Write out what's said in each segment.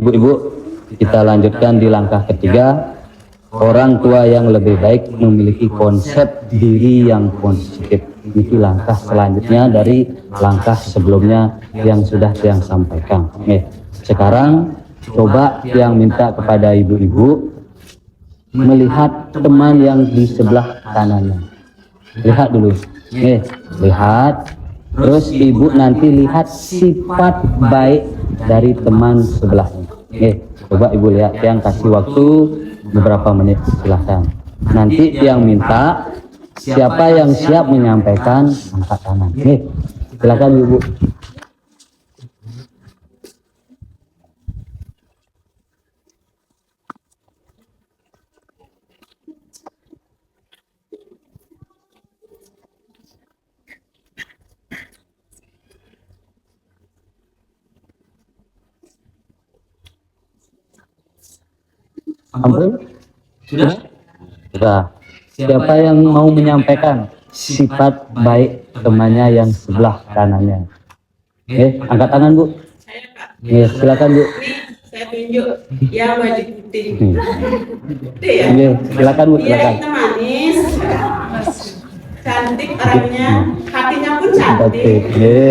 Ibu-ibu, kita lanjutkan di langkah ketiga. Orang tua yang lebih baik memiliki konsep diri yang positif. Itu langkah selanjutnya dari langkah sebelumnya yang sudah Tiang sampaikan. Sekarang coba Tiang minta kepada ibu-ibu melihat teman yang di sebelah kanannya. Lihat dulu. Lihat. Terus ibu nanti lihat sifat baik dari teman sebelahnya. Coba ibu lihat. Tiang kasih waktu beberapa menit, silahkan. Nanti Tiang minta siapa yang siap menyampaikan angkat tangan. Silakan ibu. Ampun? Sudah? Sudah. Siapa yang mau menyampaikan sifat baik temannya yang sebelah kanannya? Angkat tangan, Bu. Silakan, Bu. Saya tunjuk yang baju putih. Silakan, Bu. Dia Silakan. itu manis, cantik orangnya, hatinya pun cantik.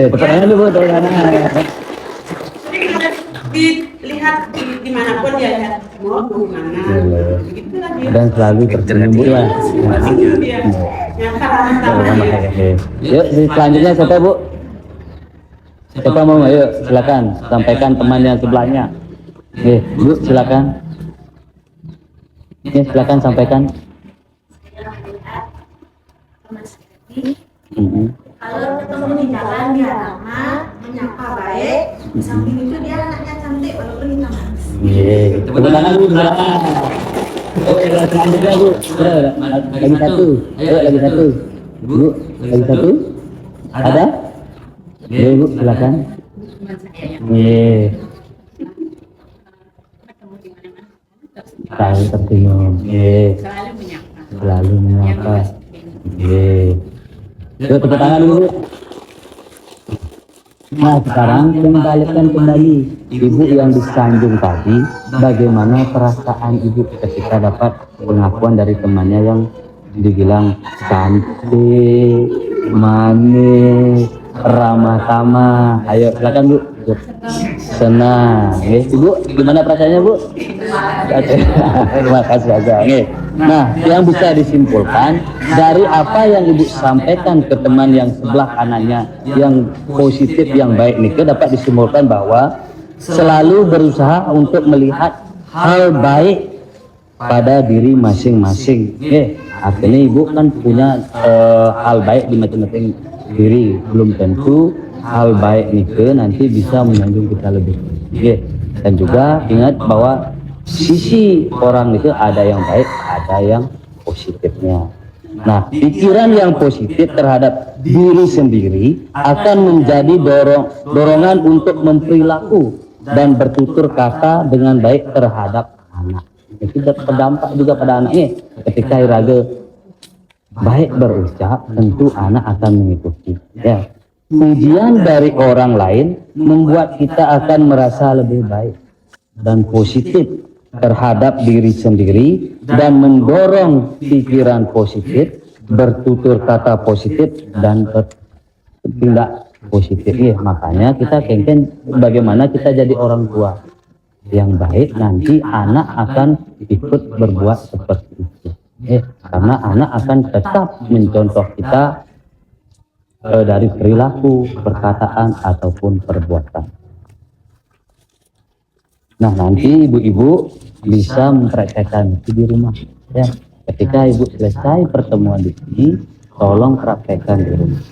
Pertanyaan dulu, Bu. Dilihat dimanapun dia lihat mau kemana, begitulah dia. Dan selalu tersenyum, Bu, ya. Dia nyata ramah-ramah. Yuk, selanjutnya siapa, Bu? Siapa mau? Ayo, silakan sampaikan teman yang sebelahnya. Bu, silakan. Silakan sampaikan. Kalau ketemu di jalan dia ramah, menyapa baik, di samping itu dia anaknya cantik walaupun dia manis. Tepuk tangan, Bu, silakan. Selanjutnya, Bu. Lagi satu. Ayo, lagi satu. Bu, lagi satu. Ada? Bu, silakan. Selalu tersenyum. Selalu menyapa. Yuk, tepuk tangan dulu. Nah, sekarang kembalikan kembali ibu yang disanjung tadi. Bagaimana perasaan ibu ketika dapat pengakuan dari temannya yang dibilang cantik, manis, ramah tamah. Ayo, silakan, Bu. Senang. Ibu, gimana perasaannya, Bu? Terima kasih aja. Nah, yang bisa disimpulkan dari apa yang ibu sampaikan ke teman yang sebelah kanannya yang positif, yang baik nih, dapat disimpulkan bahwa selalu berusaha untuk melihat hal baik pada diri masing-masing. Artinya ibu kan punya hal baik di masing-masing diri, belum tentu hal baik nih nanti bisa menyanjung kita lebih. Dan juga ingat bahwa sisi orang itu ada yang baik, ada yang positifnya. Nah, pikiran yang positif terhadap diri sendiri akan menjadi dorongan untuk memperilaku dan bertutur kata dengan baik terhadap anak. Itu berdampak juga pada anaknya. Ketika Iraga baik berucap, tentu anak akan mengikuti. Pujian dari orang lain membuat kita akan merasa lebih baik dan positif terhadap diri sendiri dan mendorong pikiran positif, bertutur kata positif dan bertindak positif. Makanya kita kengken bagaimana kita jadi orang tua yang baik, nanti anak akan ikut berbuat seperti itu. Karena anak akan tetap mencontoh kita dari perilaku, perkataan ataupun perbuatan. Nah, nanti ibu-ibu bisa mempraktekkan itu di rumah. Ketika ibu selesai pertemuan di sini, tolong praktekkan di rumah.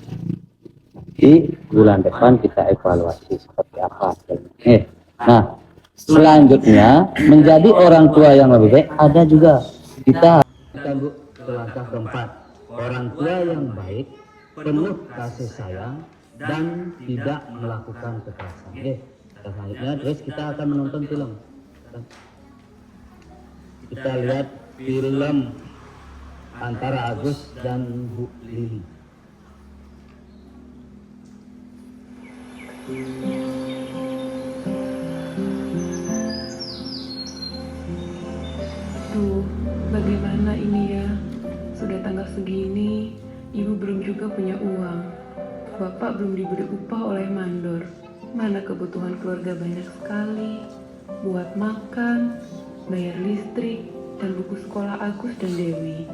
Di bulan depan kita evaluasi seperti apa. Nah, selanjutnya menjadi orang tua yang lebih baik ada juga kita Bu ke langkah keempat. Orang tua yang baik, penuh kasih sayang dan tidak melakukan kekerasan. Selanjutnya terus kita akan menonton film. Kita lihat film antara Agus dan Bu Lili. punya uang. Bapak belum diberi upah oleh mandor. Mana kebutuhan keluarga banyak sekali. Buat makan, bayar listrik, dan buku sekolah Agus dan Dewi.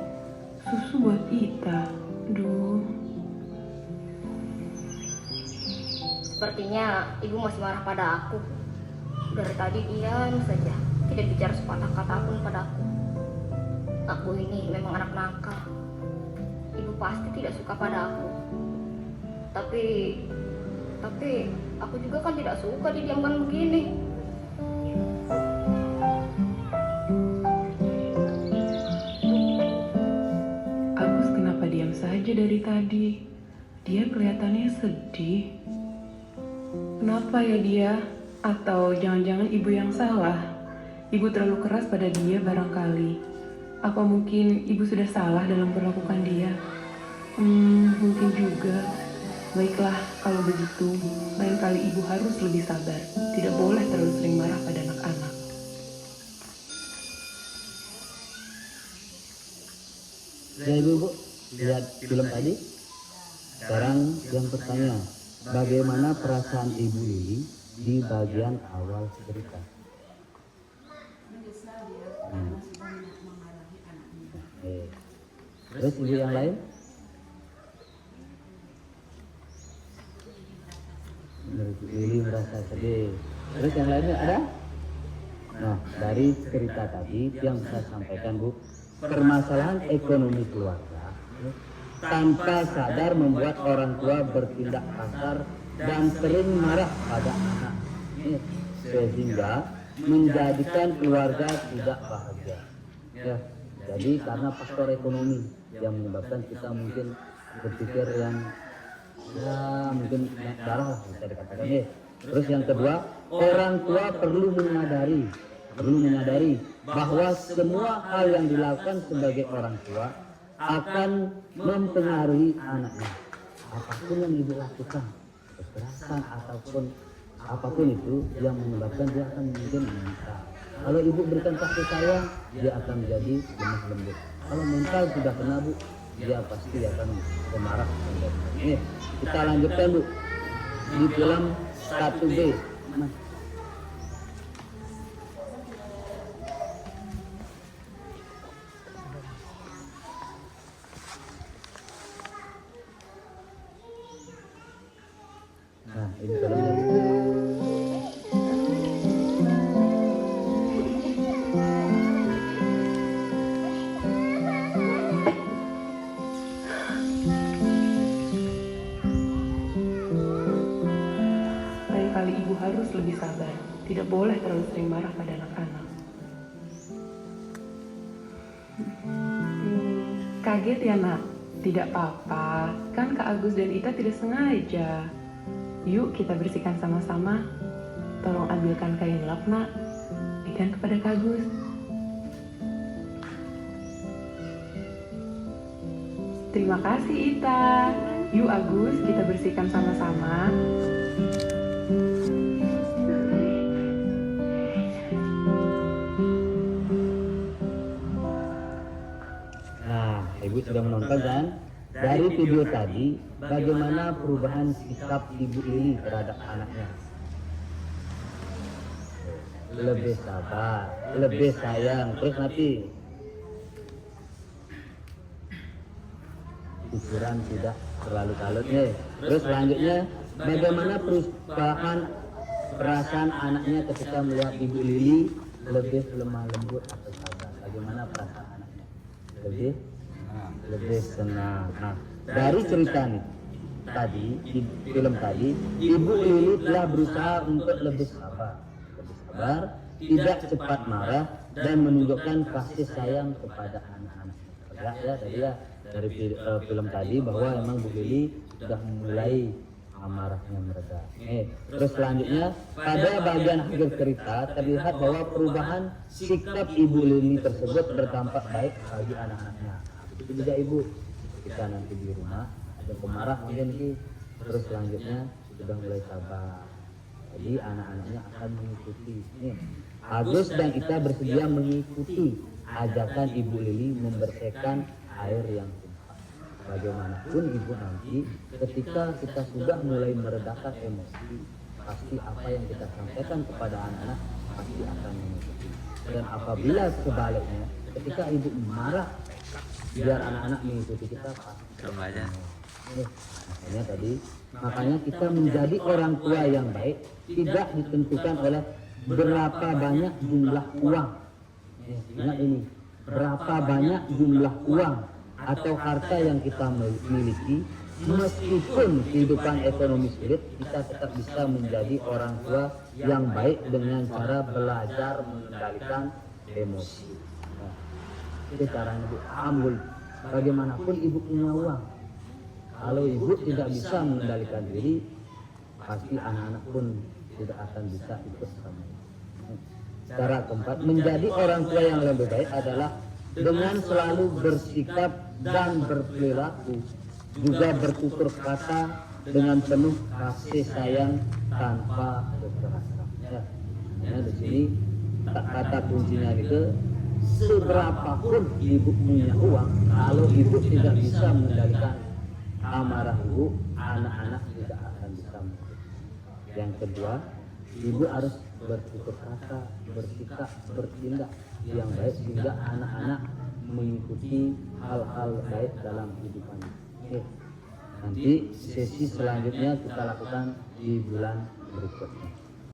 Susu buat Ita. Duh. Sepertinya ibu masih marah pada aku. Dari tadi diam saja, tidak bicara sepatah kata pun padaku. Aku ini memang anak nakal. Ibu pasti tidak suka pada aku. Tapi aku juga kan tidak suka didiamkan begini. Agus kenapa diam saja dari tadi? Dia kelihatannya sedih. Kenapa ya dia? Atau jangan-jangan ibu yang salah? Ibu terlalu keras pada dia barangkali. Apa mungkin ibu sudah salah dalam perlakukan dia? Mungkin juga. Baiklah, kalau begitu, lain kali ibu harus lebih sabar. Tidak boleh terlalu sering marah pada anak-anak. Ya ibu, lihat film tadi. Sekarang yang bertanya, bagaimana perasaan Ibu Lili di bagian awal cerita? Oke. Terus ibu yang lain? Lili merasa sedih. Terus yang lainnya ada? Nah, dari cerita tadi yang saya sampaikan Bu, permasalahan ekonomi keluarga tanpa sadar membuat orang tua bertindak kasar dan sering marah pada anak, sehingga menjadikan keluarga tidak bahagia. Ya, jadi karena faktor ekonomi yang menyebabkan kita mungkin berpikir yang ya mungkin darah lah bisa dikatakan ya. Terus yang kedua, orang tua perlu menyadari bahwa semua hal yang dilakukan sebagai orang tua akan mempengaruhi anaknya. Apapun yang ibu lakukan, kekerasan ataupun apapun itu yang menyebabkan dia akan mungkin mental. Kalau ibu berikan kasih sayang, dia akan menjadi lemah lembut. Kalau mental sudah kena Bu, dia pasti akan marah. Nih, kita lanjutkan Bu di film 1B. Nah, ini filmnya. Lain kali ibu harus lebih sabar. Tidak boleh terlalu sering marah pada anak-anak. Kaget ya nak? Tidak apa-apa. Kan Kak Agus dan Ita tidak sengaja. Yuk kita bersihkan sama-sama. Tolong ambilkan kain lap nak. Berikan kepada Kak Agus. Terima kasih Ita. Yuk Agus, kita bersihkan sama-sama. Nah, ibu sudah menonton kan? Dari video tadi, bagaimana perubahan sikap Ibu Lili terhadap anaknya? Lebih sabar, lebih sayang, terus nanti pikiran tidak terlalu kalut nih. Terus selanjutnya, bagaimana perubahan perasaan anaknya ketika melihat Ibu Lili lebih lemah lembut atau sabar? Bagaimana perasaan anaknya? Lebih senang. Nah, dari cerita nih tadi di film tadi, Ibu Lili telah berusaha untuk lebih sabar, tidak cepat marah dan menunjukkan kasih sayang kepada anak-anak. Ya tadi ya dari film tadi bahwa emang Bu Lili sudah mulai amarahnya mereda. Terus selanjutnya pada bagian akhir cerita terlihat bahwa perubahan sikap Ibu Lili tersebut berdampak baik bagi anak-anaknya. Itu juga ibu, kita nanti di rumah ada pemarah mungkin sih, terus selanjutnya sudah mulai sabar. Jadi anak-anaknya akan mengikuti. Nih, Agus dan Ita bersedia mengikuti ajakan Ibu Lili membersihkan air yang tumpah. bagaimanapun ibu nanti ketika kita sudah mulai meredakan emosi, pasti apa yang kita sampaikan kepada anak-anak pasti akan mengikuti. Dan apabila sebaliknya, ketika ibu marah biar anak-anak mengikuti kita pasti. Makanya kita menjadi orang tua yang baik tidak ditentukan oleh berapa banyak jumlah uang. Ingat ini, berapa banyak jumlah uang atau harta yang kita miliki, meskipun kehidupan ekonomi sulit, kita tetap bisa menjadi orang tua yang baik dengan cara belajar mengendalikan emosi. Nah, itu caranya ibu ambil. Bagaimanapun ibu punya uang, kalau ibu tidak bisa mengendalikan diri, pasti anak-anak pun tidak akan bisa ikut sama ibu. Cara keempat, menjadi orang tua yang lebih baik adalah dengan selalu bersikap dan berperilaku, juga bertutur kata dengan penuh kasih sayang tanpa kekerasan. Ya, di sini kata kuncinya itu, seberapapun ibu punya uang, kalau ibu tidak bisa mengendalikan amarah ibu, anak-anak tidak akan bisa mengikuti. Yang kedua, ibu harus bertutur kata, bersikap, bertindak yang baik sehingga anak-anak mengikuti hal-hal baik dalam kehidupan. Oke. Nanti sesi selanjutnya kita lakukan di bulan berikutnya.